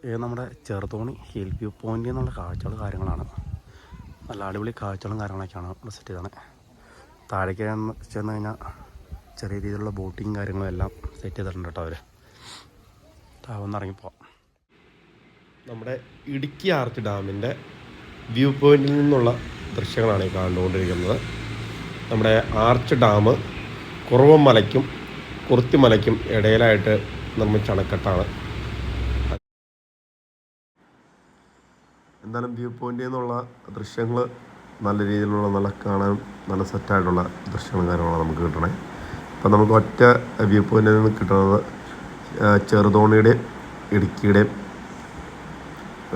ഇത് നമ്മുടെ Cheruthoni hill view പോയിൻ്റിൽ നിന്നുള്ള കാഴ്ചകളും കാര്യങ്ങളാണ്. നല്ല അടിപൊളി കാഴ്ചകളും കാര്യങ്ങളൊക്കെയാണ് ഇവിടെ സെറ്റ് ചെയ്താണ്. താഴേക്ക് ചെന്ന് കഴിഞ്ഞാൽ ചെറിയ രീതിയിലുള്ള ബോട്ടിങ് കാര്യങ്ങളും എല്ലാം സെറ്റ് ചെയ്തിട്ടുണ്ട് കേട്ടോ അവർ. താവൊന്ന് ഇറങ്ങിപ്പോവാം. നമ്മുടെ ഇടുക്കി ആർച്ച് ഡാമിൻ്റെ വ്യൂ പോയിന്റിൽ നിന്നുള്ള ദൃശ്യങ്ങളാണ് ഈ കണ്ടുകൊണ്ടിരിക്കുന്നത്. നമ്മുടെ ആർച്ച് ഡാം കുറവമലയ്ക്കും കുറുത്തിമലയ്ക്കും ഇടയിലായിട്ട് നിർമ്മിച്ച അണക്കെട്ടാണ്. എന്തായാലും വ്യൂ പോയിന്റിൽ നിന്നുള്ള ദൃശ്യങ്ങൾ നല്ല രീതിയിലുള്ള നല്ല കാണാൻ നല്ല സെറ്റായിട്ടുള്ള ദൃശ്യങ്ങളും കാര്യങ്ങളാണ് നമുക്ക് കിട്ടണേ. അപ്പം നമുക്ക് ഒറ്റ വ്യൂ പോയിന്റിൽ നിന്ന് കിട്ടുന്നത് ചെറുതോണിയുടെയും ഇടുക്കിയുടെയും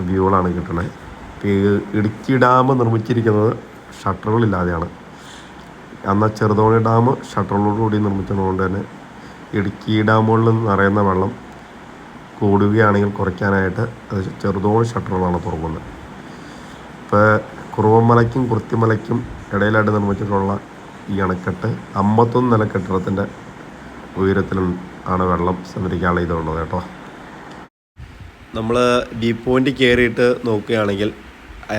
വ്യൂകളാണ് കിട്ടണേ. ഈ ഇടുക്കി ഡാം നിർമ്മിച്ചിരിക്കുന്നത് ഷട്ടറുകളില്ലാതെയാണ്. എന്നാൽ ചെറുതോണി ഡാം ഷട്ടറുകളോടുകൂടി നിർമ്മിച്ചതുകൊണ്ട് തന്നെ ഇടുക്കി ഡാമുകളിൽ നിന്ന് നിറയുന്ന വെള്ളം കൂടുകയാണെങ്കിൽ കുറയ്ക്കാനായിട്ട് അത് ചെറുതോണി ഷട്ടറുകളാണ് തുറക്കുന്നത്. ഇപ്പോൾ കുറവമലയ്ക്കും കുറുത്തിമലയ്ക്കും ഇടയിലായിട്ട് നിർമ്മിച്ചിട്ടുള്ള ഈ അണക്കെട്ട് 51 നില കെട്ടിടത്തിൻ്റെ ഉയരത്തിൽ ആണ് വെള്ളം സംഭരിക്കാനുള്ള ഇതുള്ളത് കേട്ടോ. നമ്മൾ വ്യൂ പോയിൻ്റ് കയറിയിട്ട് നോക്കുകയാണെങ്കിൽ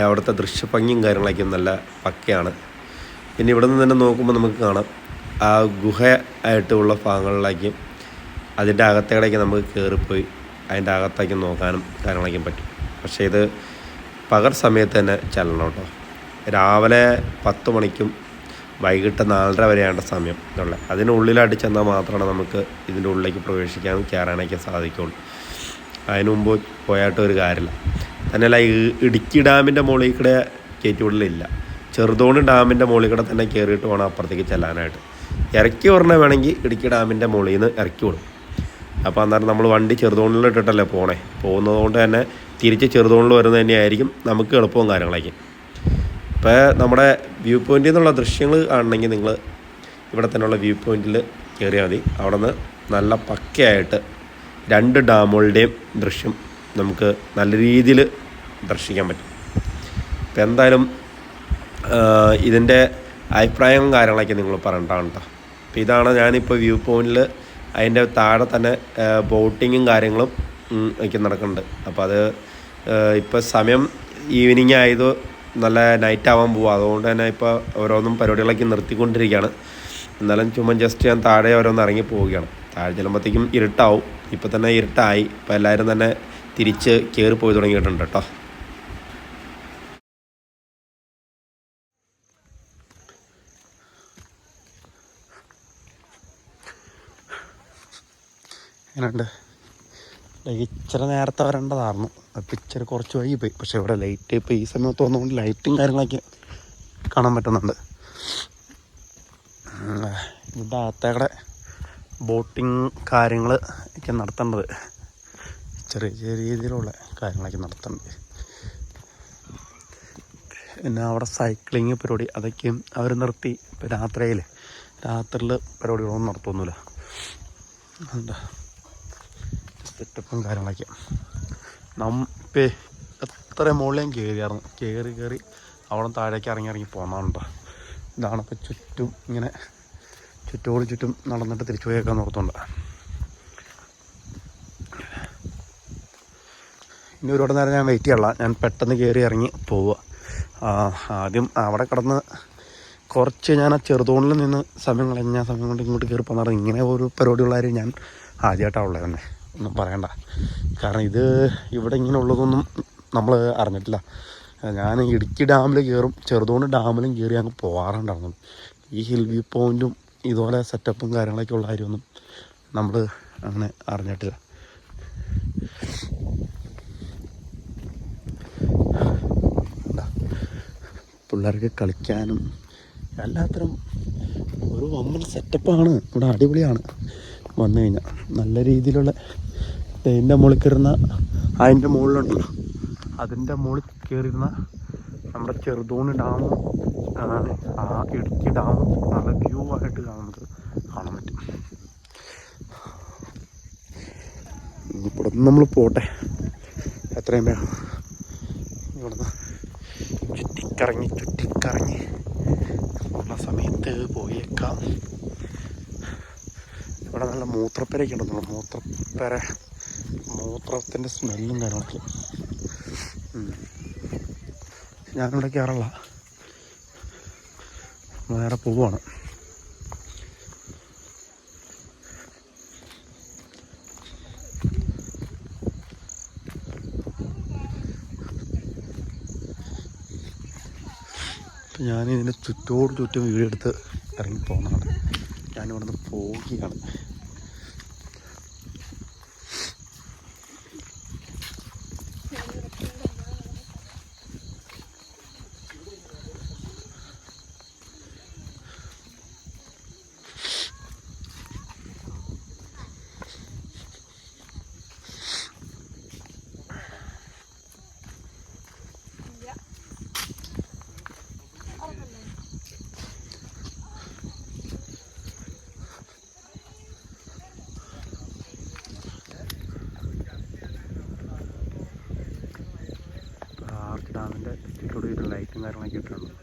അവിടുത്തെ ദൃശ്യഭംഗിയും കാര്യങ്ങളൊക്കെ നല്ല പക്കയാണ്. പിന്നെ ഇവിടെ നിന്ന് തന്നെ നോക്കുമ്പോൾ നമുക്ക് കാണാം ആ ഗുഹ ആയിട്ടുള്ള ഭാഗങ്ങളിലേക്കും അതിൻ്റെ അകത്തേക്ക് നമുക്ക് കയറിപ്പോയി അതിൻ്റെ അകത്തേക്ക് നോക്കാനും കാര്യങ്ങളൊക്കെ പറ്റും. പക്ഷേ ഇത് പകൽ സമയത്ത് തന്നെ ചെല്ലണം കേട്ടോ. രാവിലെ 10 മണിക്കും വൈകിട്ട് 4:30 വരെയാണ് സമയം ഉള്ളത്. അതിനുള്ളിലായിട്ട് ചെന്നാൽ മാത്രമാണ് നമുക്ക് ഇതിൻ്റെ ഉള്ളിലേക്ക് പ്രവേശിക്കാനും കയറാനൊക്കെ സാധിക്കുള്ളൂ. അതിന് മുമ്പ് പോയായിട്ട് ഒരു കാര്യമില്ല. തന്നെയല്ല, ഇടുക്കി ഡാമിൻ്റെ മുകളിൽ കൂടെ കയറ്റിവിടലില്ല. ചെറുതോണി ഡാമിൻ്റെ മുകളിൽ കൂടെ തന്നെ കയറിയിട്ട് വേണം അപ്പുറത്തേക്ക് ചെല്ലാനായിട്ട്. ഇറക്കി പറഞ്ഞാൽ വേണമെങ്കിൽ ഇടുക്കി ഡാമിൻ്റെ മുകളിൽ നിന്ന് ഇറക്കി വിടും. അപ്പോൾ അന്നേരം നമ്മൾ വണ്ടി ചെറുതോണിലിട്ടിട്ടല്ലേ പോകുന്നതുകൊണ്ട് തന്നെ തിരിച്ച് ചെറുതോണിൽ വരുന്നത് തന്നെയായിരിക്കും നമുക്ക് എളുപ്പവും കാര്യങ്ങളൊക്കെ. ഇപ്പോൾ നമ്മുടെ വ്യൂ പോയിന്റിൽ നിന്നുള്ള ദൃശ്യങ്ങൾ കാണണമെങ്കിൽ നിങ്ങൾ ഇവിടെ തന്നെയുള്ള വ്യൂ പോയിന്റിൽ കയറിയാൽ മതി. അവിടെ നിന്ന് നല്ല പക്കയായിട്ട് 2 ഡാമുകളുടെയും ദൃശ്യം നമുക്ക് നല്ല രീതിയിൽ ദർശിക്കാൻ പറ്റും. ഇപ്പം എന്തായാലും ഇതിൻ്റെ അഭിപ്രായവും കാര്യങ്ങളൊക്കെ നിങ്ങൾ പറയേണ്ടതാണ് കേട്ടോ. അപ്പോൾ ഇതാണ് ഞാനിപ്പോൾ വ്യൂ പോയിന്റിൽ. അതിൻ്റെ താഴെ തന്നെ ബോട്ടിങ്ങും കാര്യങ്ങളും ഒക്കെ നടക്കുന്നുണ്ട്. അപ്പോൾ അത് ഇപ്പോൾ സമയം ഈവനിങ് ആയത് നല്ല നൈറ്റ് ആവാൻ പോവുക. അതുകൊണ്ട് തന്നെ ഇപ്പോൾ ഓരോന്നും പരിപാടികളൊക്കെ നിർത്തിക്കൊണ്ടിരിക്കുകയാണ്. എന്നാലും ചുമ്മാ ജസ്റ്റ് ഞാൻ താഴെ ഓരോന്ന് ഇറങ്ങി പോവുകയാണ്. താഴെ ചെല്ലുമ്പോഴത്തേക്കും ഇരുട്ടാവും. ഇപ്പോൾ തന്നെ ഇരുട്ടായി. ഇപ്പോൾ എല്ലാവരും തന്നെ തിരിച്ച് കയറി പോയി തുടങ്ങിയിട്ടുണ്ട് കേട്ടോ. എങ്ങനെയുണ്ട്? ഇച്ചിരി നേരത്തെ വരേണ്ടതായിരുന്നു. അപ്പോൾ ഇച്ചിരി കുറച്ച് വൈകിപ്പോയി. പക്ഷേ ഇവിടെ ലൈറ്റ് ഇപ്പോൾ ഈ സമയത്ത് വന്നുകൊണ്ട് ലൈറ്റും കാര്യങ്ങളൊക്കെ കാണാൻ പറ്റുന്നുണ്ട്. ഇവിടെ അകത്തേടെ ബോട്ടിങ് കാര്യങ്ങൾ ഒക്കെ നടത്തേണ്ടത് ചെറിയ ചെറിയ രീതിയിലുള്ള കാര്യങ്ങളൊക്കെ നടത്തേണ്ടത്. പിന്നെ അവിടെ സൈക്ലിങ് പരിപാടി അതൊക്കെയും അവർ നിർത്തി. ഇപ്പോൾ രാത്രിയിൽ പരിപാടികളൊന്നും നടത്തുന്നില്ല. എന്താ സെറ്റപ്പും കാര്യങ്ങളൊക്കെ. ഇപ്പം എത്ര മുകളിലേയും കയറി അവിടെ താഴേക്ക് ഇറങ്ങി പോകുന്നുണ്ടോ. ഇതാണിപ്പോൾ ചുറ്റും ഇങ്ങനെ ചുറ്റും നടന്നിട്ട് തിരിച്ചു പോയേക്കാൻ ഓർത്തുണ്ട്. ഇനി ഒരുപാട് നേരം ഞാൻ വെയിറ്റ് ചെയ്യല്ല. ഞാൻ പെട്ടെന്ന് കയറി ഇറങ്ങി പോവുക. ആദ്യം അവിടെ കിടന്ന് കുറച്ച് ഞാൻ ആ ചെറുതോണിൽ നിന്ന് സമയം കൊണ്ട് ഇങ്ങോട്ട് കയറി പോകുന്നത്. ഇങ്ങനെ ഒരു പരിപാടിയുള്ളവരും ഞാൻ ആദ്യമായിട്ടാണ് ഉള്ളത് തന്നെ. ഒന്നും പറയണ്ട. കാരണം ഇവിടെ ഇങ്ങനെ ഉള്ളതൊന്നും നമ്മൾ അറിഞ്ഞിട്ടില്ല. ഞാൻ ഇടുക്കി ഡാമിൽ കയറും, ചെറുതോണി ഡാമിലും കയറി അങ്ങ് പോകാറുണ്ടായിരുന്നു. ഈ ഹിൽ വ്യൂ പോയിൻറ്റും ഇതുപോലെ സെറ്റപ്പും കാര്യങ്ങളൊക്കെ ഉള്ള കാര്യമൊന്നും നമ്മൾ അങ്ങനെ അറിഞ്ഞിട്ടില്ല. പിള്ളേർക്ക് കളിക്കാനും എല്ലാത്തരം ഒരു വമ്പൻ സെറ്റപ്പാണ് ഇവിടെ. അടിപൊളിയാണ്. വന്നു കഴിഞ്ഞാൽ നല്ല രീതിയിലുള്ള ഇതിൻ്റെ മുകളിൽ കയറുന്ന അതിൻ്റെ മുകളിലുണ്ടല്ലോ, അതിൻ്റെ മുകളിൽ കയറിയിരുന്ന നമ്മുടെ ചെറുതോണി ഡാമും ആ ഇടുക്കി ഡാമും നല്ല വ്യൂ ആയിട്ട് നമുക്ക് കാണാൻ പറ്റും. ഇവിടെ നിന്ന് നമ്മൾ പോട്ടെ. എത്രയും വേണം ഇവിടുന്ന് ചുറ്റിക്കറങ്ങി ഉള്ള സമയത്ത് പോയേക്കാം. ഇവിടെ നല്ല മൂത്രപ്പുരയൊക്കെ ഉണ്ടെന്നുള്ളൂ. മൂത്രപ്പുര മൂത്രത്തിൻ്റെ സ്മെല്ലും കാര്യങ്ങളൊക്കെ. ഞാനിവിടെ കയറല്ല, നേരെ പോവാണ്. ഞാനിതിൻ്റെ ചുറ്റോട് ചുറ്റും വീഡിയോ എടുത്ത് ഇറങ്ങിപ്പോകുന്നതാണ്. ഞാനിവിടുന്ന് പോവുകയാണ്. ഡാമിൻ്റെ ചുറ്റോട് ചുറ്റും ലൈറ്റും കാര്യങ്ങളൊക്കെ ഇട്ടിട്ടുണ്ട്.